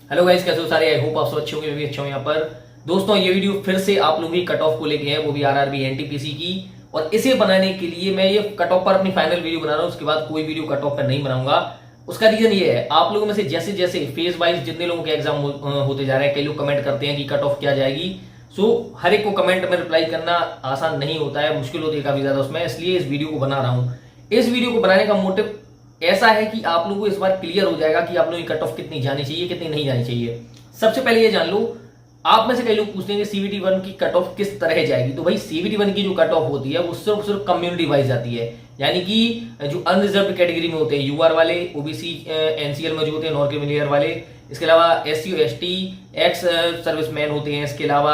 Hello guys, कैसे हो सारे। आई होप आप सब अच्छे होंगे, मैं भी अच्छा हूं। यहाँ पर दोस्तों ये वीडियो फिर से आप लोगों की कट ऑफ को लेके है, वो भी आरआरबी एनटीपीसी की। और इसे बनाने के लिए मैं ये कट ऑफ पर अपनी फाइनल वीडियो बना रहा हूँ। उसके बाद कोई वीडियो कट ऑफ पर नहीं बनाऊंगा। उसका रीजन ये है, आप लोगों में से जैसे जैसे फेज वाइज जितने लोगों के एग्जाम होते जा रहे हैं, कई लोग कमेंट करते हैं कि कट ऑफ क्या जाएगी। सो हर एक को कमेंट में रिप्लाई करना आसान नहीं होता है, मुश्किल होती है काफी ज्यादा उसमें, इसलिए इस वीडियो को बना रहा हूँ। इस वीडियो को बनाने का मोटिव ऐसा है कि आप लोगों को इस बार क्लियर हो जाएगा कि आप लोगों की कट ऑफ कितनी जानी चाहिए, कितनी नहीं जानी चाहिए। सबसे पहले ये जान लो, आप में से कई लोग पूछते हैं कि सीवीटी 1 की कट ऑफ किस तरह जाएगी। तो भाई सीवीटी 1 की जो कट ऑफ होती है वो सिर्फ कम्युनिटी वाइज जाती है, यानी कि जो अनरिजर्व कैटेगरी में होते हैं, यूआर वाले, ओबीसी एनसीएल में जो होते हैं, नॉन क्रिमिलियर वाले, इसके अलावा एससी एसटी एक्स सर्विसमैन होते हैं, इसके अलावा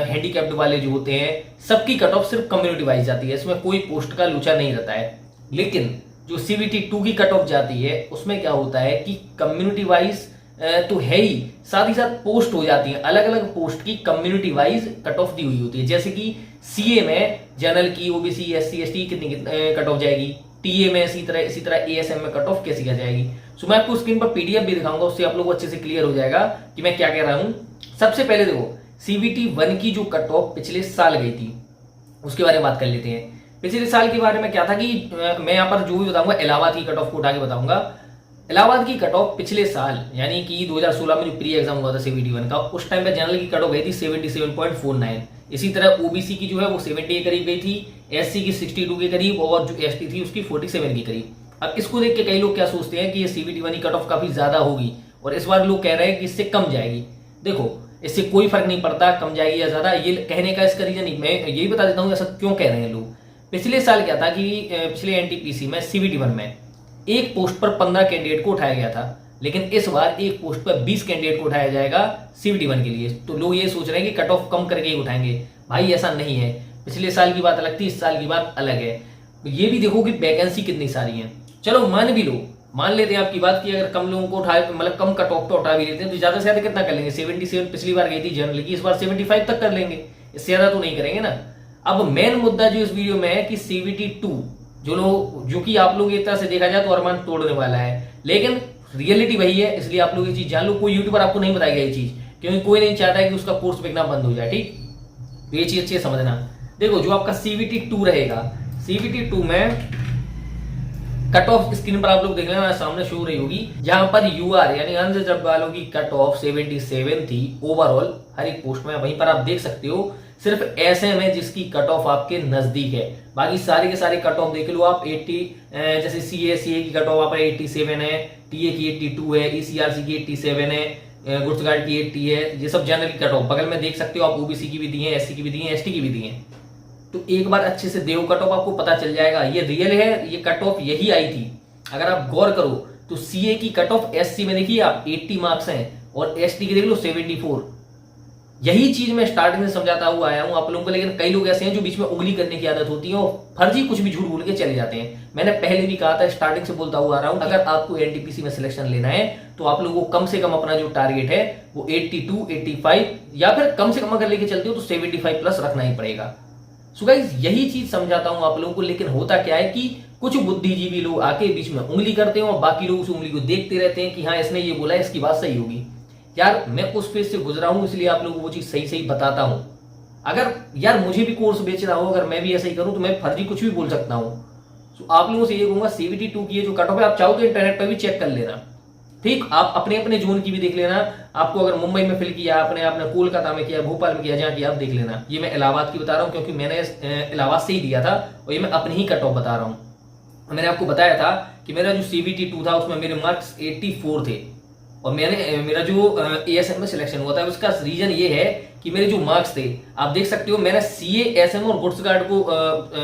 हैंडीकैप्ड वाले जो होते हैं, सबकी कट ऑफ सिर्फ कम्युनिटी वाइज जाती है। इसमें कोई पोस्ट का लूचा नहीं रहता है। लेकिन जो सीवीटी 2 की कट ऑफ जाती है उसमें क्या होता है कि कम्युनिटी वाइज तो है ही, साथ ही साथ पोस्ट हो जाती है। अलग अलग पोस्ट की community wise cut of the हुई होती है। जैसे कि सीए में जनरल की, ओबीसी, एससी एसटी कितनी कट ऑफ जाएगी, टीए में इसी तरह एएसएम में कट ऑफ कैसी क्या जाएगी। सो मैं आपको स्क्रीन पर पीडीएफ भी दिखाऊंगा, उससे आप लोगों को अच्छे से क्लियर हो जाएगा कि मैं क्या कह रहा हूं। सबसे पहले देखो, सीवीटी 1 की जो कट ऑफ पिछले साल गई थी उसके बारे में बात कर लेते हैं। पिछले साल के बारे में क्या था कि मैं यहाँ पर जो भी बताऊंगा इलाहाबाद की कट ऑफ को उठा के बताऊंगा। इलाहाबाद की कट ऑफ पिछले साल यानी कि 2016 में जो प्री एग्जाम हुआ था सीवीटी 1 का, उस टाइम पे जनरल की कट ऑफ गई थी 77.49। इसी तरह ओबीसी की जो है वो 70 के करीब गई थी, एससी की 62 के करीब, और जो एसटी थी उसकी 47 के करीब। अब इसको देख के कई लोग क्या सोचते हैं कि ये सीवीटी 1 की कट ऑफ काफी ज्यादा होगी, और इस बार लोग कह रहे हैं कि इससे कम जाएगी। देखो, इससे कोई फर्क नहीं पड़ता कम जाएगी या ज्यादा, ये कहने का इसका रीजन नहीं, मैं यही बता देता हूँ ऐसा क्यों कह रहे हैं लोग। पिछले साल क्या था कि पिछले एनटीपीसी में सीवीटी 1 में एक पोस्ट पर 15 कैंडिडेट को उठाया गया था, लेकिन इस बार एक पोस्ट पर 20 कैंडिडेट को उठाया जाएगा सीवीटी 1 के लिए। तो लोग ये सोच रहे हैं कि कट ऑफ कम करके ही उठाएंगे। भाई ऐसा नहीं है, पिछले साल की बात अलग थी, इस साल की बात अलग है। ये भी देखो कि वैकेंसी कितनी सारी है। चलो मान भी लो, मान लेते हैं आपकी बात कि अगर कम लोगों को उठाए, मतलब कम कट ऑफ पे उठा भी लेते हैं, तो ज्यादा से ज्यादा कितना कर लेंगे। 77 पिछली बार गई थी जनरल की, इस बार 75 तक कर लेंगे, इससे ज्यादा तो नहीं करेंगे ना। अब मेन मुद्दा जो इस वीडियो में है कि सीवीटी 2 जो कि आप लोग एक तरह से देखा जाए तो अरमान तोड़ने वाला है, लेकिन रियलिटी वही है, इसलिए आप लोग ये चीज जान लो। कोई यूट्यूबर आपको नहीं बताएगा ये चीज, क्योंकि कोई नहीं चाहता है कि उसका कोर्स बिकना बंद हो जाए। ठीक, तो ये चीज अच्छे समझना। देखो, जो आपका सीवीटी 2 रहेगा, सीवीटी 2 में कट ऑफ स्क्रीन पर आप लोग देख लेना, सामने शो रही होगी, जहां पर यूआर यानी अनरिजर्व वालों की कट ऑफ 77 थी ओवरऑल हर एक पोस्ट में। वहीं पर आप देख सकते हो सिर्फ एसएम है जिसकी कट ऑफ आपके नजदीक है, बाकी सारे के सारे कट ऑफ देख लो आप। 80 जैसे सीए की कट ऑफ आप 87 है, टीए की 82 है, ईसीआरसी की 87 है, गुड्स गार्ड की 80 है। ये सब जनरल की कट ऑफ बगल में देख सकते हो आप। ओबीसी की भी दी है, एससी की भी दी है, एसटी की भी दी है। तो एक बार अच्छे से देखो कट ऑफ, आपको पता चल जाएगा ये रियल है, ये कट ऑफ यही आई थी। अगर आप गौर करो तो सीए की कट ऑफ एससी में देखिए आप 80 मार्क्स हैं, और एसटी की देख लो 74। यही चीज मैं स्टार्टिंग से समझाता हुआ आया हूं आप लोगों को, लेकिन कई लोग ऐसे हैं जो बीच में उंगली करने की आदत होती है और फर्जी कुछ भी झूठ बोल के चले जाते हैं। मैंने पहले भी कहा था, स्टार्टिंग से बोलता हुआ आ रहा हूं, अगर आपको एनटीपीसी में सिलेक्शन लेना है तो आप लोगों को कम से कम अपना जो टारगेट है वो 82, 85 या फिर कम से कम अगर लेके चलते हो तो 75 प्लस रखना ही पड़ेगा। सो गाइस, यही चीज समझाता हूं आप लोगों को, लेकिन होता क्या है कि कुछ बुद्धिजीवी लोग आके बीच में उंगली करते हैं और बाकी लोग उस उंगली को देखते रहते हैं कि हाँ इसने ये बोला है, इसकी बात सही होगी। यार मैं उस फेज से गुजरा हूं, इसलिए आप लोगों को वो चीज सही सही बताता हूं। अगर यार मुझे भी कोर्स बेचना हो, अगर मैं भी ऐसा ही करूं तो मैं फर्जी कुछ भी बोल सकता हूं। तो आप लोगों से ये कहूंगा, सीवीटी 2 की जो कट ऑफ है आप चाहो तो इंटरनेट पर भी चेक कर लेना। ठीक, आप अपने अपने जोन की भी देख लेना। आपको अगर मुंबई में फिल किया, आपने कोलकाता में किया, भोपाल में किया, जहां किया आप देख लेना। ये मैं इलाहाबाद की बता रहा हूं क्योंकि मैंने इलाहाबाद से ही दिया था, और ये मैं अपनी ही कट ऑफ बता रहा हूं। मैंने आपको बताया था कि मेरा जो सीवीटी 2 था उसमें मेरे मार्क्स 84 थे, और मेरा जो एएसएम में सिलेक्शन हुआ था उसका रीजन ये है कि मेरे जो मार्क्स थे आप देख सकते हो, मैंने सीए, एसएम और गुड्स गार्ड को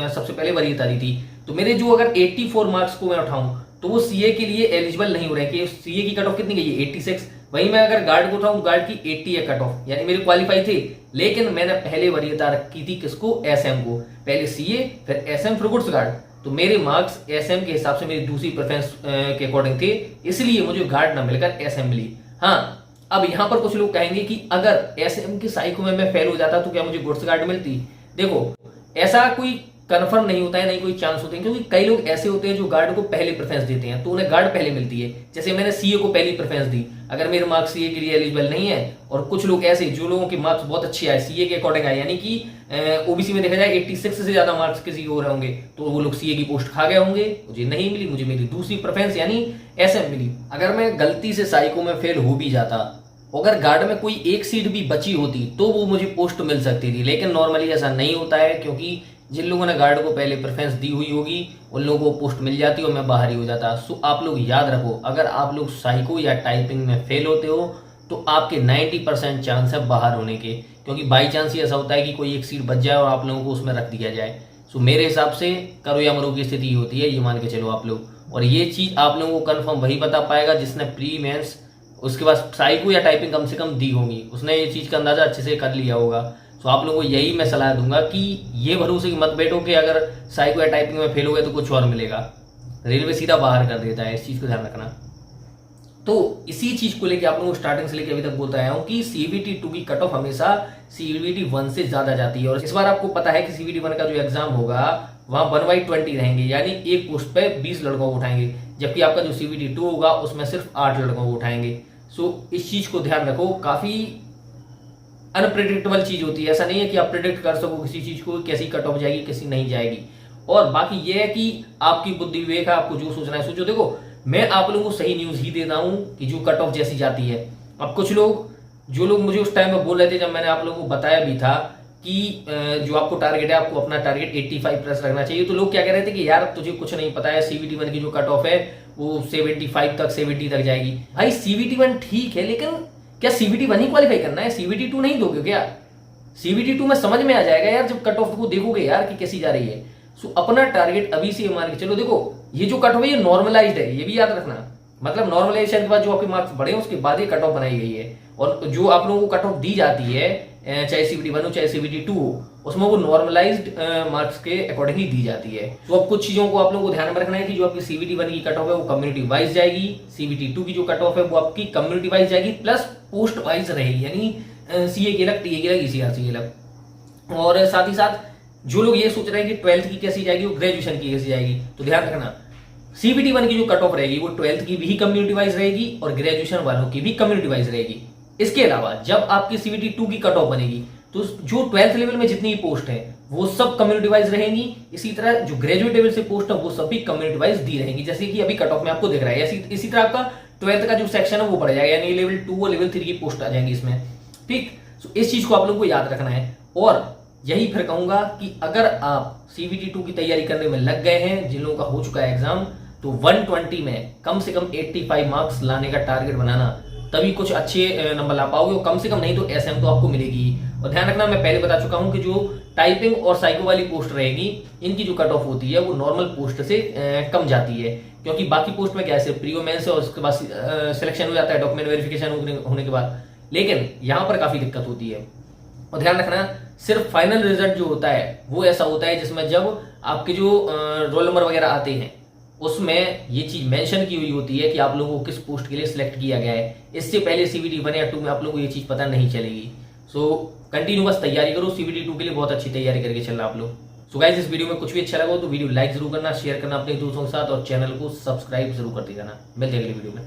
सबसे पहले वरीयता दी थी। तो मेरे जो अगर 84 मार्क्स को मैं उठाऊं तो वो सीए के लिए एलिजिबल नहीं हो रहे कि सीए की कट ऑफ कितनी गई है 86। वहीं मैं अगर गार्ड को उठाऊं, गार्ड की 80 है कट ऑफ, यानी मेरे क्वालिफाई थे। लेकिन मैंने पहले वरीयता रखी थी किसको, एसएम को, पहले सीए फिर एसएम फिर गुड्स गार्ड। तो मेरे मार्क्स एसएम के हिसाब से मेरी दूसरी प्रेफरेंस के अकॉर्डिंग थे, इसलिए मुझे गार्ड ना मिलकर एसएम मिली। हाँ, अब यहां पर कुछ लोग कहेंगे कि अगर एसएम की साइको में मैं फेल हो जाता तो क्या मुझे गुड्स गार्ड मिलती। देखो, ऐसा कोई कंफर्म नहीं होता है, नहीं कोई चांस होते हैं, क्योंकि कई लोग ऐसे होते हैं जो गार्ड को पहले प्रेफरेंस देते हैं, तो उन्हें गार्ड पहले मिलती है। जैसे मैंने सीए को पहली प्रेफरेंस दी, अगर मेरे मार्क्स सीए के लिए एलिजिबल नहीं है, और कुछ लोग ऐसे जो लोगों के मार्क्स बहुत अच्छे आए सीए के अकॉर्डिंग आए, यानी कि ओबीसी में देखा जाए 86 से ज्यादा मार्क्स किसी हो रहे होंगे, तो वो लोग सीए की पोस्ट खा गए होंगे, मुझे नहीं मिली, मुझे मेरी दूसरी प्रेफरेंस यानी एसएम मिली। अगर मैं गलती से साइको में फेल हो भी जाता, अगर गार्ड में कोई एक सीट भी बची होती तो वो मुझे पोस्ट मिल सकती थी, लेकिन नॉर्मली ऐसा नहीं होता है, क्योंकि जिन लोगों ने गार्ड को पहले प्रेफरेंस दी हुई होगी उन लोगों को पोस्ट मिल जाती है और मैं बाहर ही हो जाता। सो आप लोग याद रखो, अगर आप लोग साइको या टाइपिंग में फेल होते हो तो आपके 90% चांस है बाहर होने के, क्योंकि बाई चांस ही ऐसा होता है कि कोई एक सीट बच जाए और आप लोगों को उसमें रख दिया जाए। सो मेरे हिसाब से करो या मरो की स्थिति होती है, ये मान के चलो आप लोग। और ये चीज आप लोगों को कंफर्म वही बता पाएगा जिसने प्री मेंस उसके बाद साइको या टाइपिंग कम से कम दी होगी, उसने ये चीज का अंदाजा अच्छे से कर लिया होगा। तो आप लोगों को यही मैं सलाह दूंगा कि ये भरोसे की मत बैठो कि अगर साइको या टाइपिंग में फेल हो गए तो कुछ और मिलेगा, रेलवे सीधा बाहर कर देता है, इस चीज को ध्यान रखना। तो इसी चीज को लेकर आप लोगों को स्टार्टिंग से लेकर अभी तक बोलता आया हूं कि सीबीटी 2 की कट ऑफ हमेशा सीबीटी 1 से ज्यादा जाती है। और इस बार आपको पता है कि सीबीटी 1 का जो एग्जाम होगा वहां 1/20 रहेंगे, यानी एक पोस्ट पे 20 लड़कों को उठाएंगे, जबकि आपका जो सीबीटी 2 होगा उसमें सिर्फ 8 लड़कों को उठाएंगे। सो इस चीज को ध्यान रखो, काफी अनप्रेडिक्टेबल चीज होती है, ऐसा नहीं है कि आप प्रेडिक्ट कर सको किसी चीज को कैसी कट ऑफ जाएगी कैसी नहीं जाएगी। और बाकी ये है कि आपकी बुद्धि विवेक है, आपको जो सोचना है सोचो। देखो मैं आप लोगों को सही न्यूज ही देता हूं कि जो कट ऑफ जैसी जाती है। अब कुछ लोग जो लोग मुझे उस टाइम में बोल रहे थे, जब मैंने आप लोगों को बताया भी था कि जो आपको टारगेट है, आपको अपना टारगेट 85 प्लस रखना चाहिए, तो लोग क्या कह रहे थे कि यार तुझे कुछ नहीं पता है, सीबीटी 1 की जो कट ऑफ है वो 75 तक 70 तक जाएगी। भाई सीबीटी 1 ठीक है, लेकिन क्या सीबीटी 1 ही क्वालिफाई करना है? सीबीटी 2 नहीं दोगे क्या? सीबीटी 2 में समझ में आ जाएगा यार जब कट ऑफ को देखोगे यार कि कैसी जा रही है। सो अपना टारगेट अभी से मान के चलो। देखो ये जो कट ऑफ है ये नॉर्मलाइज्ड है, ये भी याद रखना, मतलब नॉर्मलाइजेशन के बाद जो आपके मार्क्स बढ़े उसके बाद ये कट ऑफ बनाई गई है। और जो आप लोगों को कट ऑफ दी जाती है, चाहे सीबीटी 1 हो चाहे सीबीटी 2 हो, उसमें वो नॉर्मलाइज्ड मार्क्स के अकॉर्डिंग ही दी जाती है। तो अब कुछ चीजों को आप लोगों को ध्यान में रखना है कि जो आपकी सीबीटी 1 की कट ऑफ है वो कम्युनिटी वाइज जाएगी, सीबीटी 2 की जो कट ऑफ है वो आपकी कम्युनिटी वाइज जाएगी प्लस पोस्ट वाइज रहेगी, यानी सीए की अलग, टीए की अलग, ईसीआरसी की अलग। और साथ ही साथ जो लोग ये सोच रहे हैं कि 12th की कैसी जाएगी, वो ग्रेजुएशन की कैसी जाएगी, तो ध्यान रखना सीबीटी 1 की जो कट ऑफ रहेगी वो 12th की भी कम्युनिटी वाइज रहेगी और ग्रेजुएशन वालों की भी कम्युनिटी वाइज रहेगी। इसके अलावा जब आपकी सीबीटी 2 की कट ऑफ बनेगी तो जो 12th लेवल में जितनी पोस्ट है वो सब कम्युनिटी वाइज रहेंगी। इसी तरह जो ग्रेजुएट लेवल से पोस्ट है वो सब भी कम्युनिटी वाइज दी रहेंगी, जैसे कि अभी कट ऑफ में आपको दिख रहा है। इसी तरह आपका 12th का जो सेक्शन है वो बढ़ जाएगा, यानी लेवल 2 और लेवल 3 की पोस्ट आ जाएंगी इसमें। ठीक, तो इस चीज को आप लोगों को याद रखना है। और यही फिर कहूंगा कि अगर आप सीबीटी 2 की तैयारी करने में लग गए हैं, जिन लोगों का हो चुका है एग्जाम, तो 120 में कम से कम 85 मार्क्स लाने का टारगेट बनाना, तभी कुछ अच्छे नंबर ला पाओगे। और कम से कम नहीं तो एसएम तो आपको मिलेगी। और ध्यान रखना, मैं पहले बता चुका हूं कि जो टाइपिंग और साइको वाली पोस्ट रहेगी इनकी जो कट ऑफ होती है वो नॉर्मल पोस्ट से कम जाती है, क्योंकि बाकी पोस्ट में क्या है सिर्फ प्री मेंस है और उसके बाद सिलेक्शन हो जाता है डॉक्यूमेंट वेरिफिकेशन होने के बाद, लेकिन यहां पर काफी दिक्कत होती है। और ध्यान रखना सिर्फ फाइनल रिजल्ट जो होता है वो ऐसा होता है जिसमें जब आपके जो रोल नंबर वगैरह आते हैं उसमें ये चीज मेंशन की हुई होती है कि आप लोगों को किस पोस्ट के लिए सिलेक्ट किया गया है। इससे पहले सीबीटी 1 या 2 में आप लोगों को ये चीज पता नहीं चलेगी। सो कंटिन्यू बस तैयारी करो, सीबीटी 2 के लिए बहुत अच्छी तैयारी करके चलना आप लोग। सो गाइस, इस वीडियो में कुछ भी अच्छा लगा हो तो वीडियो लाइक जरूर करना, शेयर करना अपने दोस्तों के साथ और चैनल को सब्सक्राइब जरूर कर देना। मिलते हैं अगली वीडियो में।